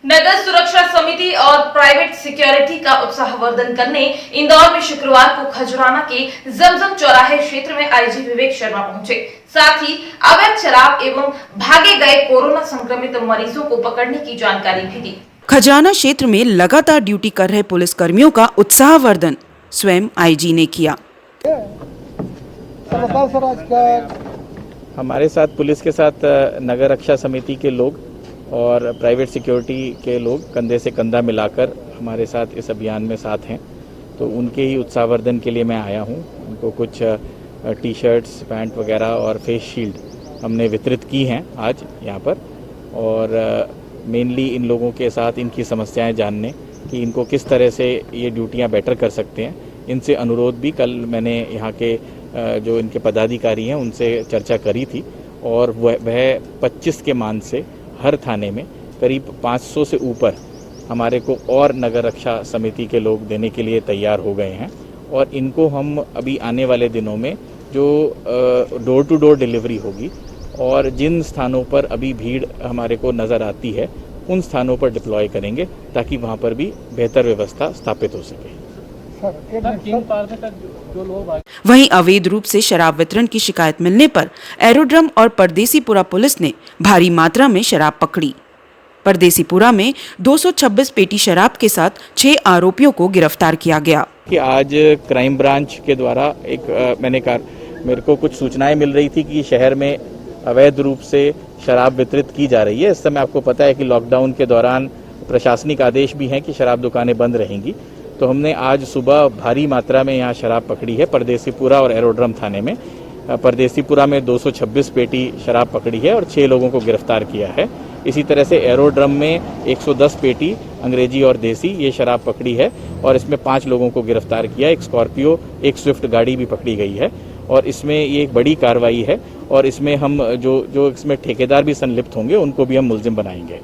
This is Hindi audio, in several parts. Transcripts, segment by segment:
नगर सुरक्षा समिति और प्राइवेट सिक्योरिटी का उत्साहवर्धन करने इंदौर में शुक्रवार को खजुराना के जमजम चौराहे क्षेत्र में आईजी विवेक शर्मा पहुंचे। साथ ही अवैध शराब एवं भागे गए कोरोना संक्रमित मरीजों को पकड़ने की जानकारी भी दी। खजुराना क्षेत्र में लगातार ड्यूटी कर रहे पुलिस कर्मियों का उत्साहवर्धन स्वयं आईजी ने किया। हमारे साथ पुलिस के साथ नगर रक्षा समिति के लोग और प्राइवेट सिक्योरिटी के लोग कंधे से कंधा मिलाकर हमारे साथ इस अभियान में साथ हैं, तो उनके ही उत्साहवर्धन के लिए मैं आया हूं। उनको कुछ टी शर्ट्स, पैंट वगैरह और फेस शील्ड हमने वितरित की हैं आज यहाँ पर, और मेनली इन लोगों के साथ इनकी समस्याएं जानने कि इनको किस तरह से ये ड्यूटियाँ बेटर कर सकते हैं, इनसे अनुरोध भी कल मैंने यहाँ के जो इनके पदाधिकारी हैं उनसे चर्चा करी थी, और वह 25 के मान से हर थाने में करीब 500 से ऊपर हमारे को और नगर रक्षा समिति के लोग देने के लिए तैयार हो गए हैं। और इनको हम अभी आने वाले दिनों में जो डोर टू डोर डिलीवरी होगी और जिन स्थानों पर अभी भीड़ हमारे को नज़र आती है उन स्थानों पर डिप्लॉय करेंगे, ताकि वहाँ पर भी बेहतर व्यवस्था स्थापित हो सके। वहीं अवैध रूप से शराब वितरण की शिकायत मिलने पर एरोड्रम और परदेसीपुरा पुलिस ने भारी मात्रा में शराब पकड़ी। परदेसीपुरा में 226 पेटी शराब के साथ 6 आरोपियों को गिरफ्तार किया गया। कि आज क्राइम ब्रांच के द्वारा मेरे को कुछ सूचनाएं मिल रही थी कि शहर में अवैध रूप से शराब वितरित की जा रही है। इस समय आपको पता है कि लॉकडाउन के दौरान प्रशासनिक आदेश भी हैं कि शराब दुकानें बंद रहेंगी, तो हमने आज सुबह भारी मात्रा में यहाँ शराब पकड़ी है परदेसीपुरा और एरोड्रम थाने में। परदेसीपुरा में 226 पेटी शराब पकड़ी है और 6 लोगों को गिरफ्तार किया है। इसी तरह से एरोड्रम में 110 पेटी अंग्रेजी और देसी ये शराब पकड़ी है और इसमें 5 लोगों को गिरफ्तार किया। एक स्कॉर्पियो, एक स्विफ्ट गाड़ी भी पकड़ी गई है और इसमें ये एक बड़ी कार्रवाई है, और इसमें हम जो इसमें ठेकेदार भी संलिप्त होंगे उनको भी हम मुलजिम बनाएंगे।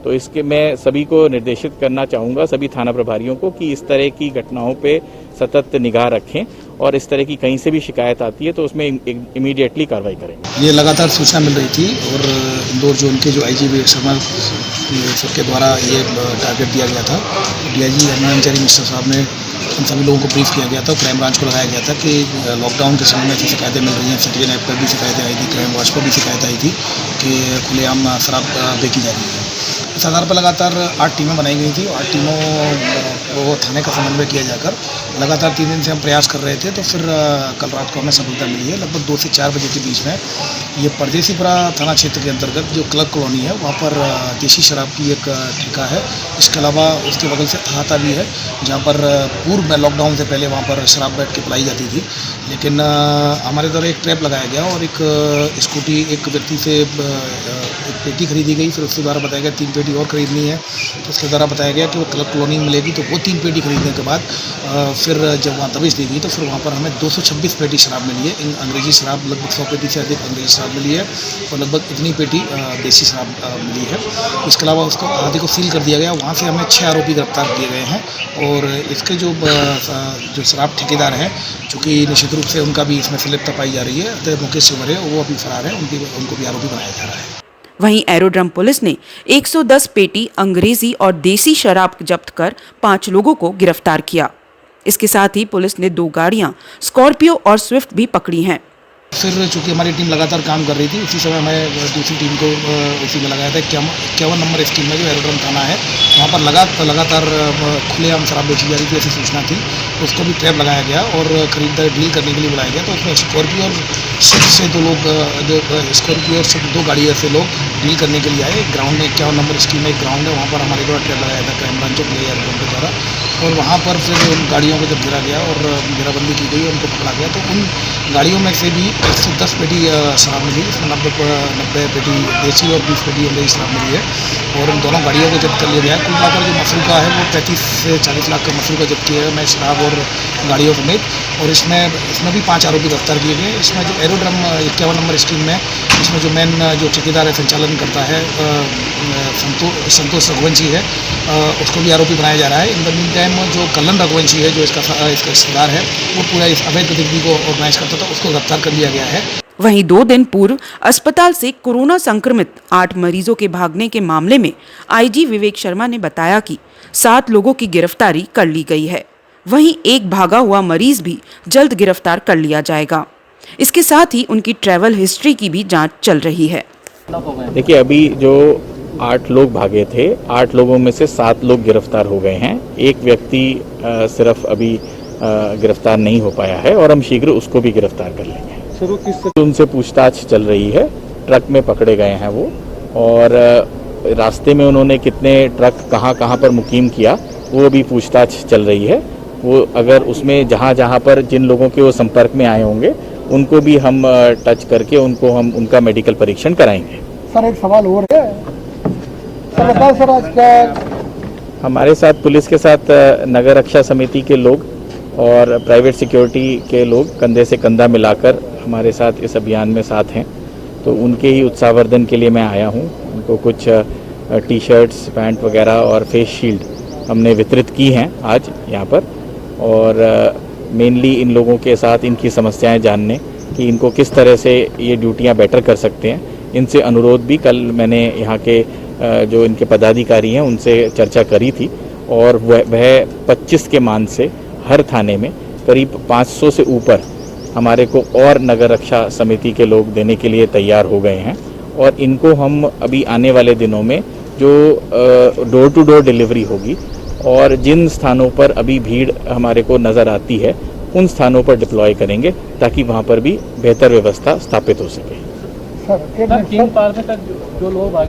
तो इसके मैं सभी को निर्देशित करना चाहूँगा, सभी थाना प्रभारियों को, कि इस तरह की घटनाओं पे सतत निगाह रखें और इस तरह की कहीं से भी शिकायत आती है तो उसमें इमीडिएटली कार्रवाई करेंगे। ये लगातार सूचना मिल रही थी और इंदौर जोन के जो आईजी विवेक शर्मा के द्वारा ये टारगेट दिया गया था। डीआईजी हरनाचारी मिश्रा साहब ने उन सभी लोगों को ब्रीफ किया गया था, क्राइम ब्रांच को लगाया गया था कि लॉकडाउन के समय में ऐसी शिकायतें मिल रही हैं। सिटीजन ऐप पर भी शिकायतें आई थी, क्राइम वॉच पर भी शिकायत आई थी कि खुलेआम शराब बेची जा रही है। इस आधार पर लगातार 8 टीमें बनाई गई थी और 8 टीमों को थाने का समन्वय किया जाकर लगातार 3 दिन से हम प्रयास कर रहे थे। तो फिर कल रात को हमें सफलता मिली है। लगभग 2 से 4 बजे के बीच में ये परदेसीपुरा थाना क्षेत्र के अंतर्गत जो क्लब कॉलोनी है वहाँ पर देसी शराब की एक ठेका है। इसके अलावा उसके बगल से अहाता भी है, जहाँ पर पूर्व में लॉकडाउन से पहले वहाँ पर शराब बैठ के पिलाई जाती थी। लेकिन हमारे द्वारा एक ट्रैप लगाया गया और एक स्कूटी एक व्यक्ति से एक पेटी खरीदी गई। फिर उसके द्वारा बताया गया 3 पेटी और खरीदनी है, तो उसके द्वारा बताया गया कि वो क्लब कॉलोनी में मिलेगी। तो वो 3 पेटी खरीदने के बाद फिर जब वहाँ तवीज़ दी गई तो फिर वहाँ पर हमें 226 पेटी शराब मिली है। अंग्रेजी शराब लगभग 100 पेटी से अधिक अंग्रेजी शराब मिली है और लगभग इतनी पेटी देसी शराब मिली है। इसके अलावा उसको आधे को सील कर दिया गया। वहाँ से हमें 6 आरोपी गिरफ्तार किए गए हैं और इसके जो शराब ठेकेदार हैं, चूँकि निश्चित रूप से उनका भी इसमें संलिप्तता पाई जा रही है, तो मुकेश सिंह है वो अभी फरार है, उनको भी आरोपी बनाया जा रहा है। वहीं एरोड्रम पुलिस ने 110 पेटी अंग्रेजी और देसी शराब जब्त कर 5 लोगों को गिरफ्तार किया। इसके साथ ही पुलिस ने 2 गाड़ियां स्कॉर्पियो और स्विफ्ट भी पकड़ी हैं। फिर चूँकि हमारी टीम लगातार काम कर रही थी, उसी समय हमें दूसरी टीम को उसी में लगाया था। 51 नंबर स्कीम में जो एरोड्रम थाना है वहाँ पर लगातार खुलेआम शराब बेची जा रही थी, ऐसी सूचना थी। तो उसको भी ट्रैप लगाया गया और खरीदार डील करने के लिए बुलाया गया। तो उसमें स्कॉर्पियो और स्विफ्ट से 2 लोग, जो स्कॉर्पियो और स्विफ्ट 2 गाड़ी से लोग डील करने के लिए आए। ग्राउंड में 51 नंबर स्कीम में एक ग्राउंड है, वहाँ पर हमारे द्वारा ट्रैप लगाया था क्राइम ब्रांच के एरोड्रम के द्वारा। और वहाँ पर फिर उन गाड़ियों को जब गिरा गया और घेराबंदी की गई, उनको पकड़ा गया, तो उन गाड़ियों में से भी 110 पेटी शराब मिली। इसमें 90 पेटी देसी और 20 पेटी अंग्रेजी शराब मिली है और इन दोनों गाड़ियों को जब्त कर लिया गया। कुल मिलाकर जो मसूल का है वो 35 से 40 लाख का मसूल का जब्त किया है, मैं शराब और गाड़ियों समेत। और इसमें भी 5 आरोपी गिरफ्तार किए गए। इसमें जो एरोड्रम 51 नंबर स्कीम में इसमें जो मेन जो ठेकेदार है, संचालन करता है, संतोष रघुवंशी है, उसको भी आरोपी बनाया जा रहा है। इन द मीन टाइम जो कल्लन रघुवंशी है, जो इसका हिस्सेदार है, वो पूरा इस अवैध गतिविधि को ऑर्गेनाइज करता था, उसको गिरफ्तार कर लिया गया है। वहीं 2 दिन पूर्व अस्पताल से कोरोना संक्रमित 8 मरीजों के भागने के मामले में आईजी विवेक शर्मा ने बताया कि 7 लोगों की गिरफ्तारी कर ली गई है। वहीं एक भागा हुआ मरीज भी जल्द गिरफ्तार कर लिया जाएगा। इसके साथ ही उनकी ट्रैवल हिस्ट्री की भी जांच चल रही है। देखिए, अभी जो 8 लोग भागे थे, 8 लोगों में से 7 लोग गिरफ्तार हो गए हैं। एक व्यक्ति सिर्फ अभी गिरफ्तार नहीं हो पाया है और हम शीघ्र उसको भी गिरफ्तार कर लेंगे। उनसे पूछताछ चल रही है। ट्रक में पकड़े गए हैं वो, और रास्ते में उन्होंने कितने ट्रक कहां पर मुकीम किया वो भी पूछताछ चल रही है। वो अगर उसमें जहां पर जिन लोगों के वो संपर्क में आए होंगे उनको भी हम टच करके हम उनका मेडिकल परीक्षण कराएंगे। सर, एक सवाल और है सर, बताओ सर, आज क्या हमारे साथ पुलिस के साथ नगर रक्षा समिति के लोग और प्राइवेट सिक्योरिटी के लोग कंधे से कंधा मिलाकर हमारे साथ इस अभियान में साथ हैं। तो उनके ही उत्साहवर्धन के लिए मैं आया हूं। उनको कुछ टी शर्ट्स, पैंट वगैरह और फेस शील्ड हमने वितरित की हैं आज यहाँ पर, और मेनली इन लोगों के साथ इनकी समस्याएं जानने कि इनको किस तरह से ये ड्यूटियां बेटर कर सकते हैं, इनसे अनुरोध भी कल मैंने यहाँ के जो इनके पदाधिकारी हैं उनसे चर्चा करी थी, और वह 25 के मान से हर थाने में करीब 500 से ऊपर हमारे को और नगर रक्षा समिति के लोग देने के लिए तैयार हो गए हैं। और इनको हम अभी आने वाले दिनों में जो डोर टू डोर डिलीवरी होगी और जिन स्थानों पर अभी भीड़ हमारे को नज़र आती है उन स्थानों पर डिप्लॉय करेंगे ताकि वहाँ पर भी बेहतर व्यवस्था स्थापित हो सके। सर, 3 पार में तक जो लोग